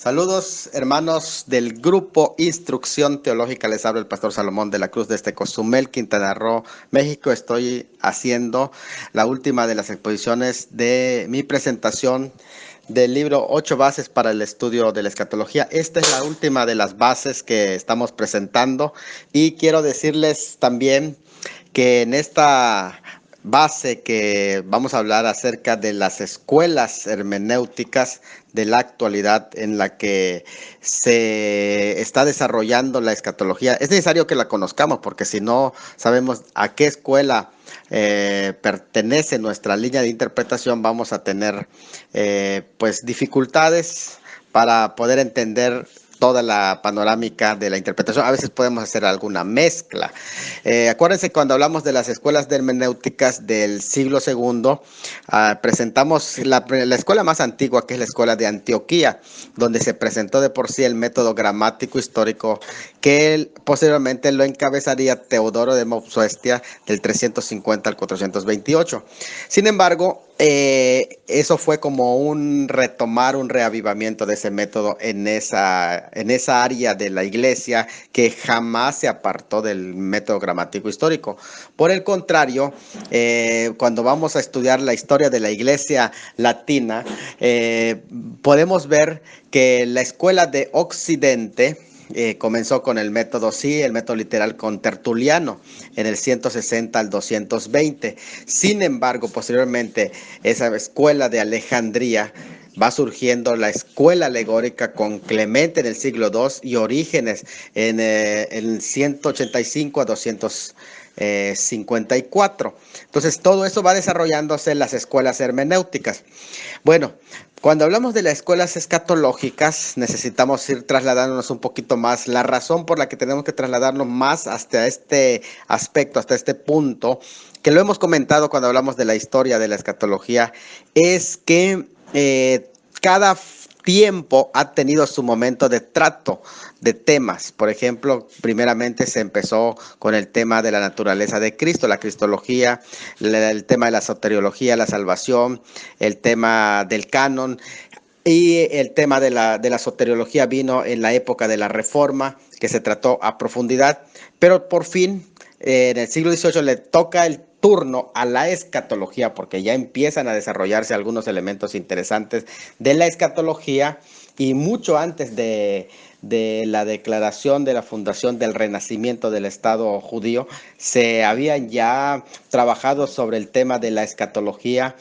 Saludos, hermanos del grupo Instrucción Teológica. Les habla el pastor Salomón de la Cruz desde Cozumel, Quintana Roo, México. Estoy haciendo la última de las exposiciones de mi presentación del libro 8 bases para el estudio de la escatología. Esta es la última de las bases que estamos presentando y quiero decirles también que en esta base que vamos a hablar acerca de las escuelas hermenéuticas de la actualidad en la que se está desarrollando la escatología. Es necesario que la conozcamos porque si no sabemos a qué escuela pertenece nuestra línea de interpretación, vamos a tener pues dificultades para poder entender toda la panorámica de la interpretación. A veces podemos hacer alguna mezcla. Acuérdense, cuando hablamos de las escuelas de hermenéuticas del siglo segundo, presentamos la escuela más antigua, que es la escuela de Antioquía, donde se presentó de por sí el método gramático histórico, que posteriormente lo encabezaría Teodoro de Mopsuestia del 350 al 428. Sin embargo, eso fue como un retomar, un reavivamiento de ese método en esa área de la iglesia que jamás se apartó del método gramático histórico. Por el contrario, cuando vamos a estudiar la historia de la iglesia latina, podemos ver que la escuela de Occidente comenzó con el método literal con Tertuliano en el 160 al 220. Sin embargo, posteriormente, esa escuela de Alejandría va surgiendo la escuela alegórica con Clemente en el siglo II y Orígenes en el 185 a 254. Entonces, todo eso va desarrollándose en las escuelas hermenéuticas. Bueno, cuando hablamos de las escuelas escatológicas, necesitamos ir trasladándonos un poquito más. La razón por la que tenemos que trasladarnos más hasta este aspecto, hasta este punto, que lo hemos comentado cuando hablamos de la historia de la escatología, es que cada tiempo ha tenido su momento de trato de temas. Por ejemplo, primeramente se empezó con el tema de la naturaleza de Cristo, la cristología, el tema de la soteriología, la salvación, el tema del canon. Y el tema de la soteriología vino en la época de la Reforma, que se trató a profundidad, pero por fin en el siglo XVIII le toca el turno a la escatología, porque ya empiezan a desarrollarse algunos elementos interesantes de la escatología y mucho antes de la declaración de la fundación del renacimiento del Estado judío, se habían ya trabajado sobre el tema de la escatología.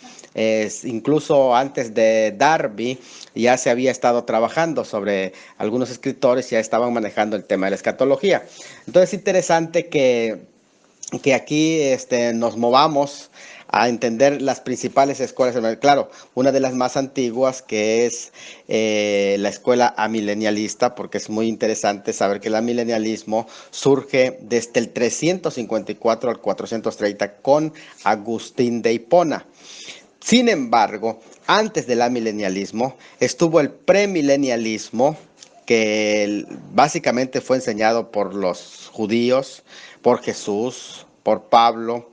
Incluso antes de Darby ya se había estado trabajando sobre algunos escritores, ya estaban manejando el tema de la escatología. Entonces es interesante que aquí nos movamos a entender las principales escuelas. Claro, una de las más antiguas, que es la escuela amilenialista, porque es muy interesante saber que el amilenialismo surge desde el 354 al 430 con Agustín de Hipona. Sin embargo, antes del amilenialismo estuvo el premilenialismo, que básicamente fue enseñado por los judíos, por Jesús, por Pablo,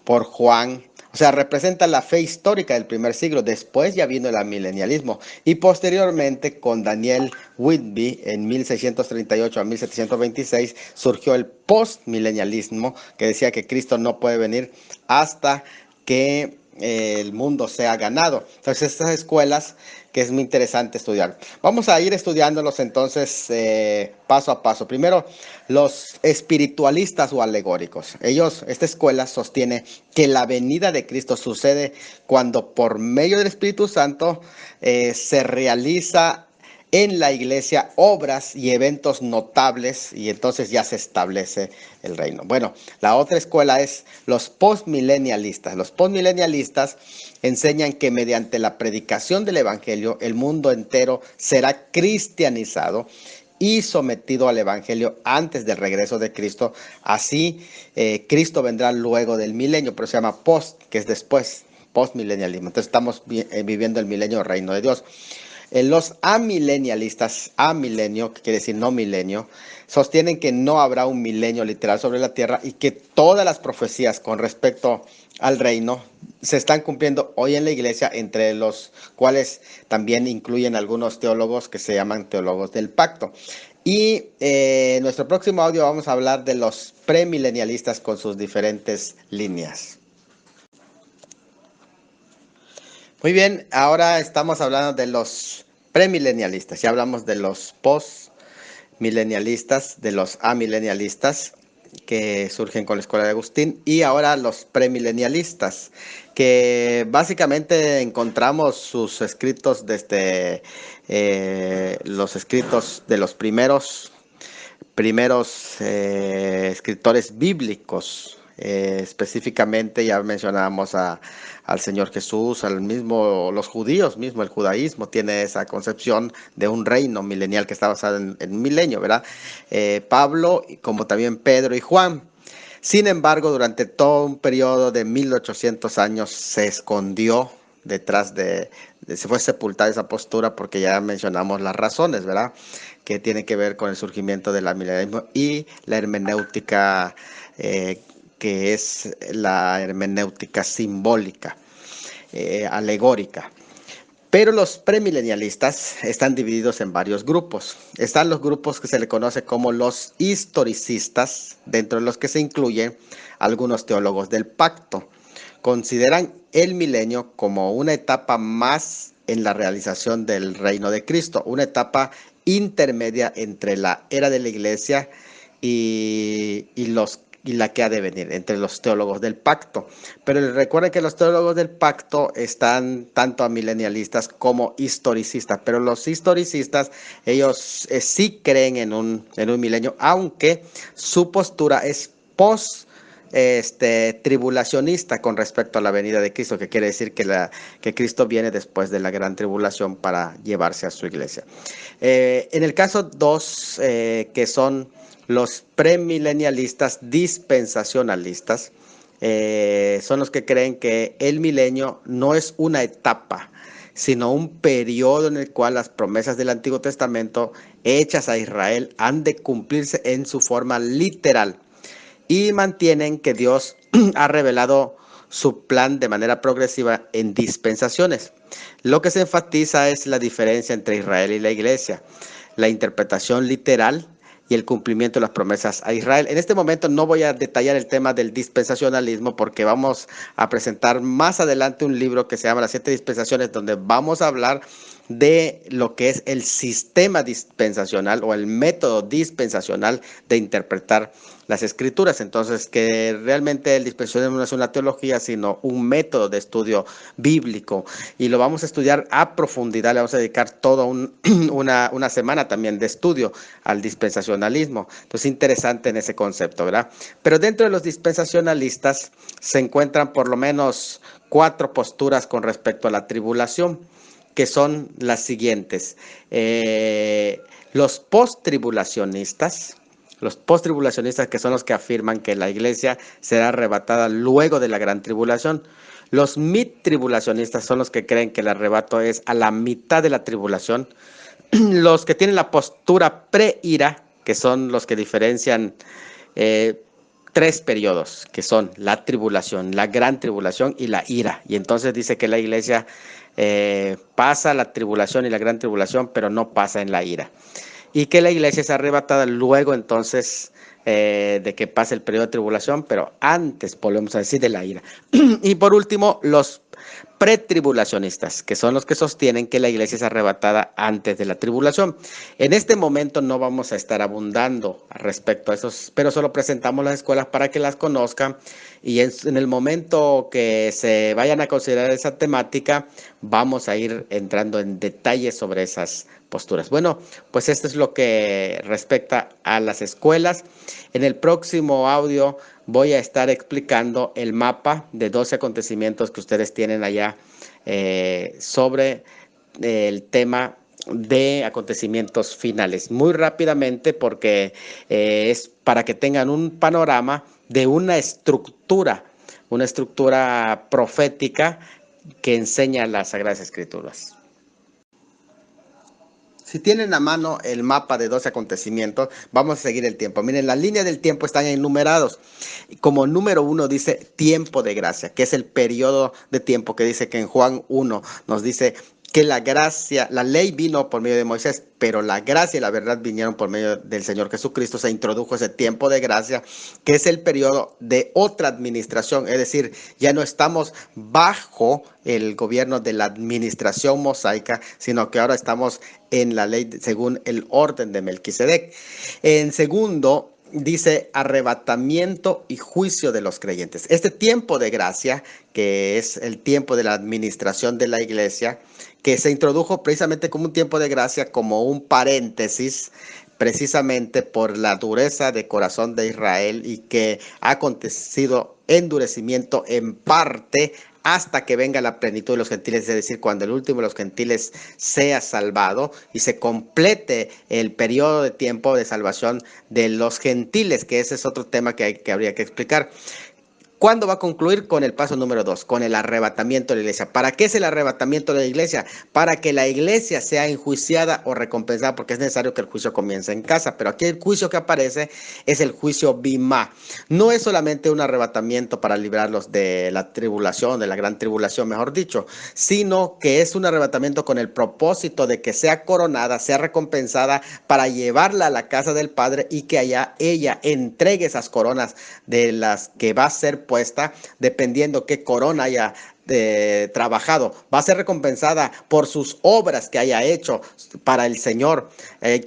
por Juan. O sea, representa la fe histórica del primer siglo. Después ya vino el amilenialismo. Y posteriormente, con Daniel Whitby, en 1638 a 1726, surgió el postmilenialismo, que decía que Cristo no puede venir hasta que el mundo sea ganado. Entonces, estas escuelas que es muy interesante estudiar. Vamos a ir estudiándolos entonces paso a paso. Primero, los espiritualistas o alegóricos. Esta escuela sostiene que la venida de Cristo sucede cuando por medio del Espíritu Santo se realiza en la iglesia obras y eventos notables y entonces ya se establece el reino. Bueno, la otra escuela es los postmilenialistas. Los postmilenialistas enseñan que mediante la predicación del evangelio el mundo entero será cristianizado y sometido al evangelio antes del regreso de Cristo. Así, Cristo vendrá luego del milenio, pero se llama post, que es después, postmilenialismo. Entonces estamos viviendo el milenio reino de Dios. Los amilenio, que quiere decir no milenio, sostienen que no habrá un milenio literal sobre la tierra y que todas las profecías con respecto al reino se están cumpliendo hoy en la iglesia, entre los cuales también incluyen algunos teólogos que se llaman teólogos del pacto. Y en nuestro próximo audio vamos a hablar de los premilenialistas con sus diferentes líneas. Muy bien, ahora estamos hablando de los premilenialistas. Ya hablamos de los postmilenialistas, de los amilenialistas que surgen con la escuela de Agustín, y ahora los premilenialistas, que básicamente encontramos sus escritos desde los escritos de los primeros escritores bíblicos. Específicamente ya mencionábamos al Señor Jesús, los judíos mismo, el judaísmo tiene esa concepción de un reino milenial que está basado en un milenio, ¿verdad? Pablo, como también Pedro y Juan. Sin embargo, durante todo un periodo de 1800 años se escondió detrás se fue sepultada esa postura, porque ya mencionamos las razones, ¿verdad? Que tiene que ver con el surgimiento del amilenismo y la hermenéutica, que es la hermenéutica simbólica, alegórica. Pero los premilenialistas están divididos en varios grupos. Están los grupos que se le conoce como los historicistas, dentro de los que se incluyen algunos teólogos del pacto. Consideran el milenio como una etapa más en la realización del reino de Cristo, una etapa intermedia entre la era de la iglesia y la que ha de venir, entre los teólogos del pacto. Pero recuerden que los teólogos del pacto están tanto amilenialistas como historicistas, pero los historicistas, ellos sí creen en un milenio, aunque su postura es tribulacionista con respecto a la venida de Cristo, que quiere decir que Cristo viene después de la gran tribulación para llevarse a su iglesia. En el caso 2, que son los premilenialistas dispensacionalistas, son los que creen que el milenio no es una etapa, sino un periodo en el cual las promesas del Antiguo Testamento hechas a Israel han de cumplirse en su forma literal, y mantienen que Dios ha revelado su plan de manera progresiva en dispensaciones. Lo que se enfatiza es la diferencia entre Israel y la iglesia, la interpretación literal y el cumplimiento de las promesas a Israel. En este momento no voy a detallar el tema del dispensacionalismo, porque vamos a presentar más adelante un libro que se llama Las 7 dispensaciones, donde vamos a hablar de lo que es el sistema dispensacional o el método dispensacional de interpretar las escrituras. Entonces, que realmente el dispensacionalismo no es una teología, sino un método de estudio bíblico, y lo vamos a estudiar a profundidad. Le vamos a dedicar toda una semana también de estudio al dispensacionalismo. Entonces, interesante en ese concepto, ¿verdad? Pero dentro de los dispensacionalistas se encuentran por lo menos 4 posturas con respecto a la tribulación, que son las siguientes. Los post-tribulacionistas, que son los que afirman que la iglesia será arrebatada luego de la gran tribulación. Los mid-tribulacionistas son los que creen que el arrebato es a la mitad de la tribulación. Los que tienen la postura pre-ira, que son los que diferencian 3 periodos, que son la tribulación, la gran tribulación y la ira. Y entonces dice que la iglesia pasa la tribulación y la gran tribulación, pero no pasa en la ira. Y que la iglesia es arrebatada luego entonces de que pase el periodo de tribulación, pero antes, volvemos a decir, de la ira. Y por último, los pretribulacionistas, que son los que sostienen que la iglesia es arrebatada antes de la tribulación. En este momento no vamos a estar abundando respecto a esos, pero solo presentamos las escuelas para que las conozcan, y en el momento que se vayan a considerar esa temática, vamos a ir entrando en detalles sobre esas posturas. Bueno, pues esto es lo que respecta a las escuelas. En el próximo audio voy a estar explicando el mapa de 12 acontecimientos que ustedes tienen allá sobre el tema de acontecimientos finales. Muy rápidamente, porque es para que tengan un panorama de una estructura profética que enseña las Sagradas Escrituras. Si tienen a mano el mapa de 12 acontecimientos, vamos a seguir el tiempo. Miren, las líneas del tiempo están enumerados. Como número 1 dice tiempo de gracia, que es el periodo de tiempo que dice que en Juan 1 nos dice que la gracia, la ley vino por medio de Moisés, pero la gracia y la verdad vinieron por medio del Señor Jesucristo. Se introdujo ese tiempo de gracia, que es el periodo de otra administración, es decir, ya no estamos bajo el gobierno de la administración mosaica, sino que ahora estamos en la ley según el orden de Melquisedec. En segundo, dice arrebatamiento y juicio de los creyentes. Este tiempo de gracia, que es el tiempo de la administración de la iglesia, que se introdujo precisamente como un tiempo de gracia, como un paréntesis, precisamente por la dureza de corazón de Israel y que ha acontecido endurecimiento en parte hasta que venga la plenitud de los gentiles, es decir, cuando el último de los gentiles sea salvado y se complete el periodo de tiempo de salvación de los gentiles, que ese es otro tema que habría que explicar. ¿Cuándo va a concluir? Con el paso número 2, con el arrebatamiento de la iglesia. ¿Para qué es el arrebatamiento de la iglesia? Para que la iglesia sea enjuiciada o recompensada, porque es necesario que el juicio comience en casa. Pero aquí el juicio que aparece es el juicio Bimá. No es solamente un arrebatamiento para librarlos de la tribulación, de la gran tribulación, mejor dicho, sino que es un arrebatamiento con el propósito de que sea coronada, sea recompensada para llevarla a la casa del Padre y que allá ella entregue esas coronas de las que va a ser puesta, dependiendo qué corona haya trabajado. Va a ser recompensada por sus obras que haya hecho para el Señor.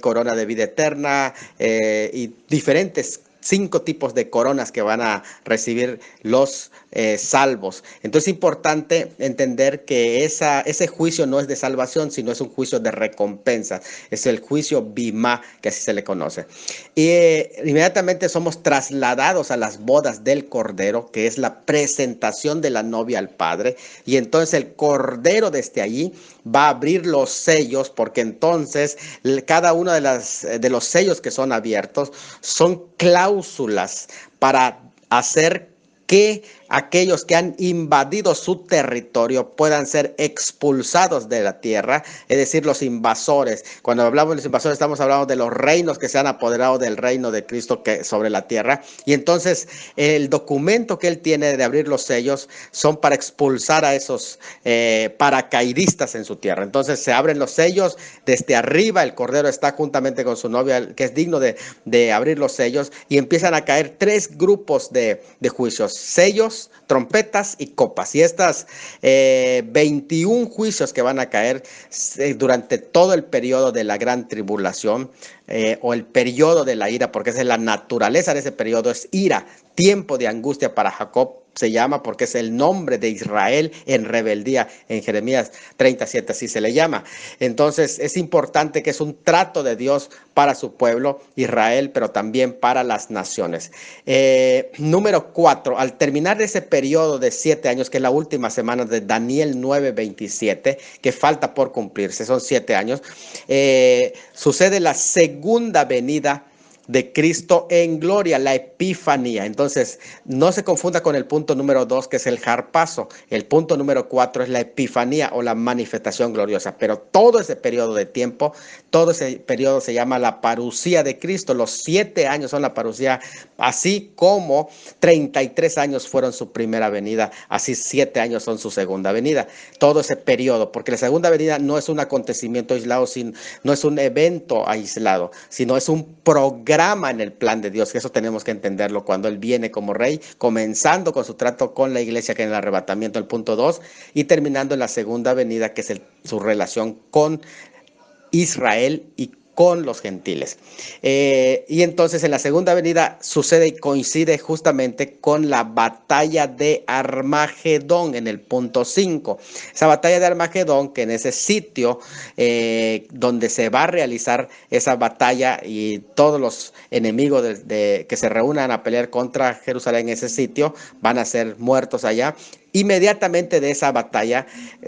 Corona de vida eterna y diferentes 5 tipos de coronas que van a recibir los salvos. Entonces es importante entender que ese juicio no es de salvación, sino es un juicio de recompensa. Es el juicio Bimá, que así se le conoce. Y inmediatamente somos trasladados a las bodas del Cordero, que es la presentación de la novia al Padre. Y entonces el Cordero desde allí va a abrir los sellos, porque entonces cada uno de los sellos que son abiertos son cláusulas para hacer que aquellos que han invadido su territorio puedan ser expulsados de la tierra, es decir, los invasores. Cuando hablamos de los invasores estamos hablando de los reinos que se han apoderado del reino de Cristo sobre la tierra. Y entonces el documento que él tiene de abrir los sellos son para expulsar a esos paracaidistas en su tierra. Entonces se abren los sellos desde arriba, el Cordero está juntamente con su novia, que es digno de abrir los sellos, y empiezan a caer 3 grupos de juicios: sellos, trompetas y copas. Y estas 21 juicios que van a caer durante todo el periodo de la gran tribulación o el periodo de la ira, porque esa es la naturaleza de ese periodo, es ira, tiempo de angustia para Jacob. Se llama porque es el nombre de Israel en rebeldía. En Jeremías 37 así se le llama. Entonces es importante que es un trato de Dios para su pueblo Israel, pero también para las naciones. Número 4, al terminar de ese periodo de 7 años, que es la última semana de Daniel 9:27, que falta por cumplirse, son 7 años, sucede la segunda venida de Cristo en gloria, la epifanía. Entonces, no se confunda con el punto número 2, que es el harpazo. El punto número 4 es la epifanía o la manifestación gloriosa. Pero todo ese periodo de tiempo, todo ese periodo se llama la parusía de Cristo. Los 7 años son la parusía, así como 33 años fueron su primera venida, así 7 años son su segunda venida. Todo ese periodo, porque la segunda venida no es un acontecimiento aislado, no es un evento aislado, sino es un programa en el plan de Dios, que eso tenemos que entenderlo cuando Él viene como rey, comenzando con su trato con la iglesia, que es el arrebatamiento, el punto 2, y terminando en la segunda venida, que es su relación con Israel y con los gentiles. Y entonces en la segunda venida sucede y coincide justamente con la batalla de Armagedón en el punto 5. Esa batalla de Armagedón, que en ese sitio donde se va a realizar esa batalla y todos los enemigos que se reúnan a pelear contra Jerusalén en ese sitio van a ser muertos allá. Inmediatamente de esa batalla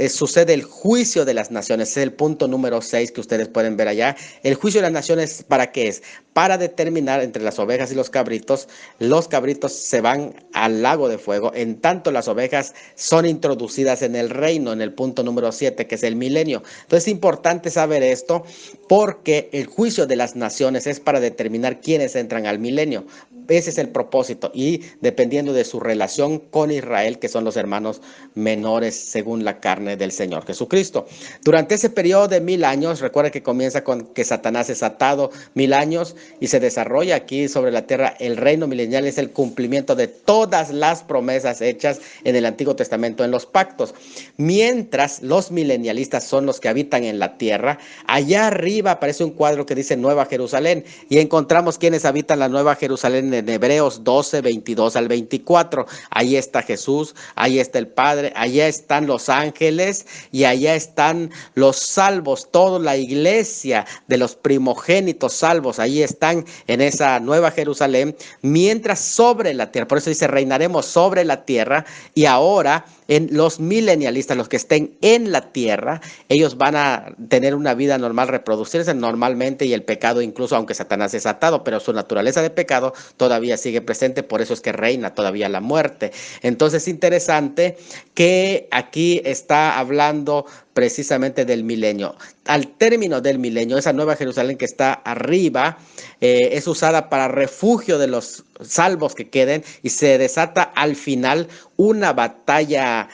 sucede el juicio de las naciones. Es el punto número 6 que ustedes pueden ver allá. El juicio de las naciones, ¿para qué es? Para determinar entre las ovejas y los cabritos. Los cabritos se van al lago de fuego, en tanto las ovejas son introducidas en el reino, en el punto número 7, que es el milenio. Entonces es importante saber esto porque el juicio de las naciones es para determinar quiénes entran al milenio. Ese es el propósito, y dependiendo de su relación con Israel, que son los hermanos menores según la carne del Señor Jesucristo. Durante ese periodo de 1000 años, recuerda que comienza con que Satanás es atado 1000 años y se desarrolla aquí sobre la tierra. El reino milenial es el cumplimiento de todas las promesas hechas en el Antiguo Testamento, en los pactos. Mientras los milenialistas son los que habitan en la tierra, allá arriba aparece un cuadro que dice Nueva Jerusalén, y encontramos quienes habitan la Nueva Jerusalén en Hebreos 12, 22 al 24. Ahí está Jesús, ahí está el Padre, allá están los ángeles y allá están los salvos, toda la iglesia de los primogénitos salvos, ahí están en esa Nueva Jerusalén, mientras sobre la tierra, por eso dice reinaremos sobre la tierra. Y ahora en los milenialistas, los que estén en la tierra, ellos van a tener una vida normal, reproducirse normalmente, y el pecado, incluso aunque Satanás es atado, pero su naturaleza de pecado todavía sigue presente, por eso es que reina todavía la muerte. Entonces es interesante que aquí está hablando precisamente del milenio. Al término del milenio, esa Nueva Jerusalén que está arriba es usada para refugio de los salvos que queden, y se desata al final una batalla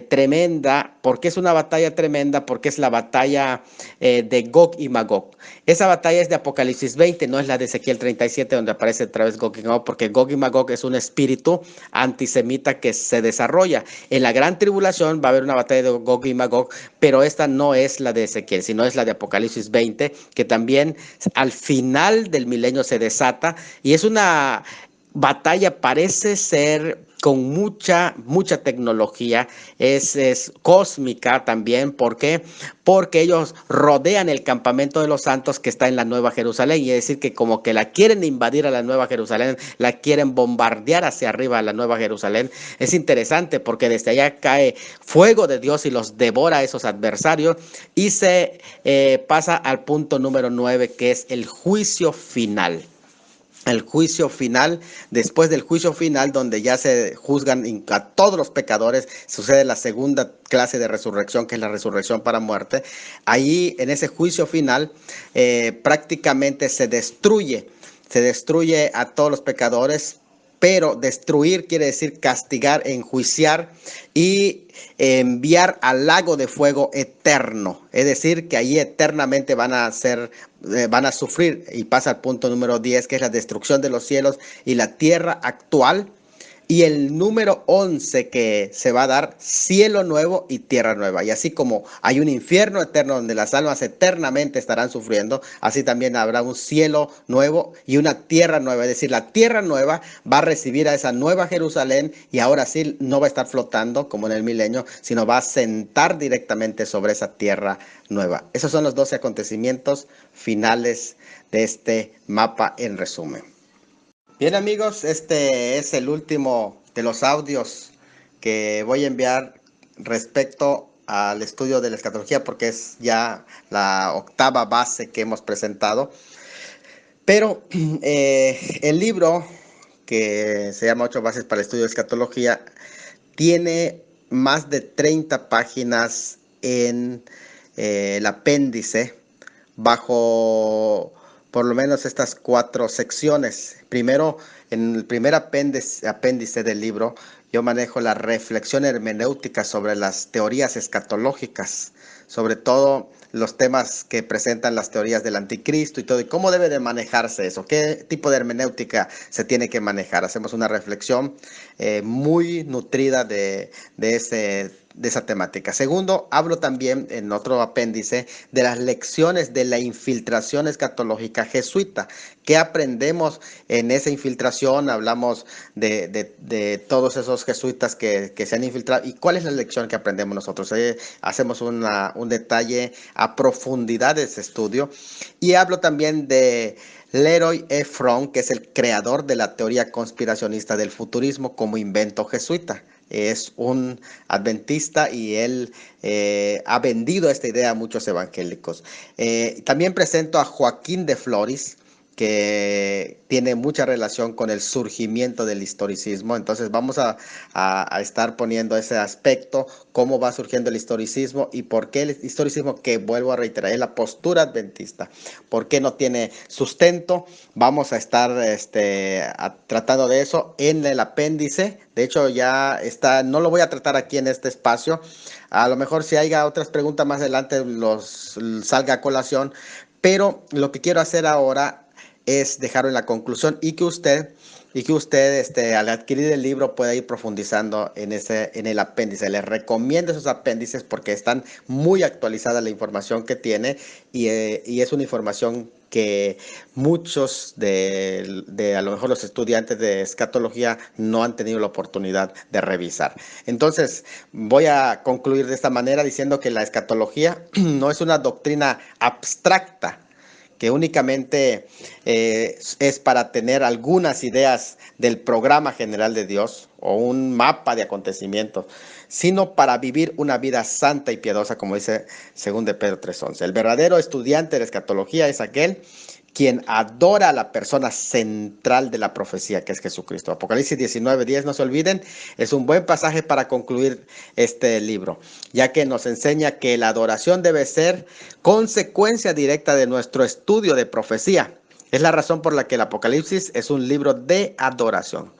tremenda. ¿Por qué es una batalla tremenda? Porque es la batalla de Gog y Magog. Esa batalla es de Apocalipsis 20, no es la de Ezequiel 37, donde aparece otra vez Gog y Magog, porque Gog y Magog es un espíritu antisemita que se desarrolla. En la gran tribulación va a haber una batalla de Gog y Magog, pero esta no es la de Ezequiel, sino es la de Apocalipsis 20, que también al final del milenio se desata, y es una batalla, parece ser con mucha tecnología, es cósmica también. ¿Por qué? Porque ellos rodean el campamento de los santos que está en la Nueva Jerusalén, y es decir, que como que la quieren invadir a la Nueva Jerusalén, la quieren bombardear hacia arriba a la Nueva Jerusalén. Es interesante porque desde allá cae fuego de Dios y los devora a esos adversarios, y se pasa al punto número 9, que es el juicio final. El juicio final. Después del juicio final, donde ya se juzgan a todos los pecadores, sucede la segunda clase de resurrección, que es la resurrección para muerte. Ahí, en ese juicio final, prácticamente se destruye a todos los pecadores. Pero destruir quiere decir castigar, enjuiciar y enviar al lago de fuego eterno. Es decir, que allí eternamente van a sufrir. Y pasa al punto número 10, que es la destrucción de los cielos y la tierra actual. Y el número 11, que se va a dar cielo nuevo y tierra nueva. Y así como hay un infierno eterno donde las almas eternamente estarán sufriendo, así también habrá un cielo nuevo y una tierra nueva. Es decir, la tierra nueva va a recibir a esa Nueva Jerusalén, y ahora sí no va a estar flotando como en el milenio, sino va a sentar directamente sobre esa tierra nueva. Esos son los 12 acontecimientos finales de este mapa en resumen. Bien, amigos, este es el último de los audios que voy a enviar respecto al estudio de la escatología, porque es ya la octava base que hemos presentado. Pero el libro, que se llama 8 bases para el estudio de escatología, tiene más de 30 páginas en el apéndice, bajo por lo menos estas 4 secciones. Primero, en el primer apéndice del libro, yo manejo la reflexión hermenéutica sobre las teorías escatológicas, sobre todo los temas que presentan las teorías del anticristo y todo, y cómo debe de manejarse eso, qué tipo de hermenéutica se tiene que manejar. Hacemos una reflexión muy nutrida de esa temática. Segundo, hablo también en otro apéndice de las lecciones de la infiltración escatológica jesuita. ¿Qué aprendemos en esa infiltración? Hablamos de todos esos jesuitas que se han infiltrado, y cuál es la lección que aprendemos nosotros. Hacemos un detalle a profundidad de ese estudio. Y hablo también de Leroy Fromm, que es el creador de la teoría conspiracionista del futurismo como invento jesuita. es un adventista y él ha vendido esta idea a muchos evangélicos. También presento a Joaquín de Flores, que tiene mucha relación con el surgimiento del historicismo. Entonces vamos a estar poniendo ese aspecto, cómo va surgiendo el historicismo y por qué el historicismo, que vuelvo a reiterar, es la postura adventista, por qué no tiene sustento. Vamos a estar tratando de eso en el apéndice. De hecho ya está, no lo voy a tratar aquí en este espacio. A lo mejor si haya otras preguntas más adelante salga a colación, pero lo que quiero hacer ahora es dejarlo en la conclusión y que usted al adquirir el libro pueda ir profundizando en el apéndice. Les recomiendo esos apéndices porque están muy actualizada la información que tiene y es una información que muchos de a lo mejor los estudiantes de escatología no han tenido la oportunidad de revisar. Entonces, voy a concluir de esta manera diciendo que la escatología no es una doctrina abstracta, que únicamente es para tener algunas ideas del programa general de Dios o un mapa de acontecimientos, sino para vivir una vida santa y piadosa, como dice 2 de Pedro 3:11. El verdadero estudiante de la escatología es aquel quien adora a la persona central de la profecía, que es Jesucristo. Apocalipsis 19:10, no se olviden, es un buen pasaje para concluir este libro, ya que nos enseña que la adoración debe ser consecuencia directa de nuestro estudio de profecía. Es la razón por la que el Apocalipsis es un libro de adoración,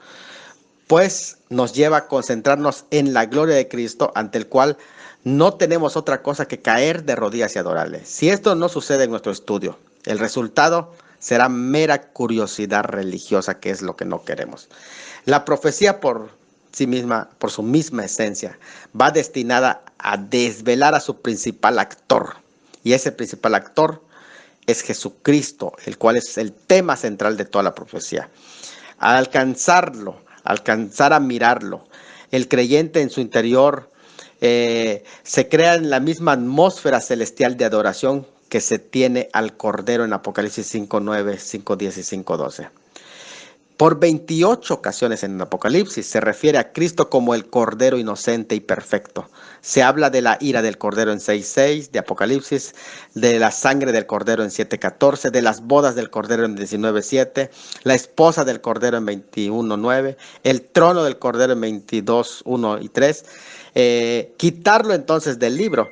pues nos lleva a concentrarnos en la gloria de Cristo, ante el cual no tenemos otra cosa que caer de rodillas y adorarle. Si esto no sucede en nuestro estudio, el resultado será mera curiosidad religiosa, que es lo que no queremos. La profecía por sí misma, por su misma esencia, va destinada a desvelar a su principal actor. Y ese principal actor es Jesucristo, el cual es el tema central de toda la profecía. Al alcanzar a mirarlo, el creyente en su interior se crea en la misma atmósfera celestial de adoración que se tiene al Cordero en Apocalipsis 5:9, 5:10 y 5:12. Por 28 ocasiones en el Apocalipsis se refiere a Cristo como el Cordero inocente y perfecto. Se habla de la ira del Cordero en 6:6 de Apocalipsis, de la sangre del Cordero en 7:14, de las bodas del Cordero en 19:7, la esposa del Cordero en 21:9, el trono del Cordero en 22:1 y 3. Quitarlo entonces del libro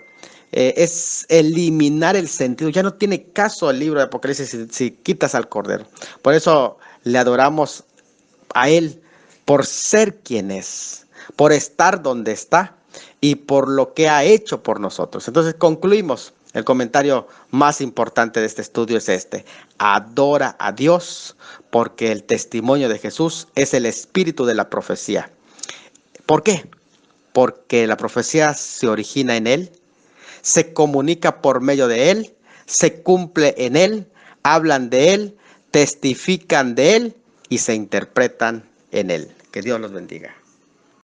es eliminar el sentido. Ya no tiene caso el libro de Apocalipsis si quitas al Cordero. Por eso le adoramos a Él por ser quien es, por estar donde está y por lo que ha hecho por nosotros. Entonces concluimos. El comentario más importante de este estudio es este: adora a Dios porque el testimonio de Jesús es el espíritu de la profecía. ¿Por qué? Porque la profecía se origina en Él, se comunica por medio de Él, se cumple en Él, hablan de Él, testifican de Él y se interpretan en Él. Que Dios los bendiga.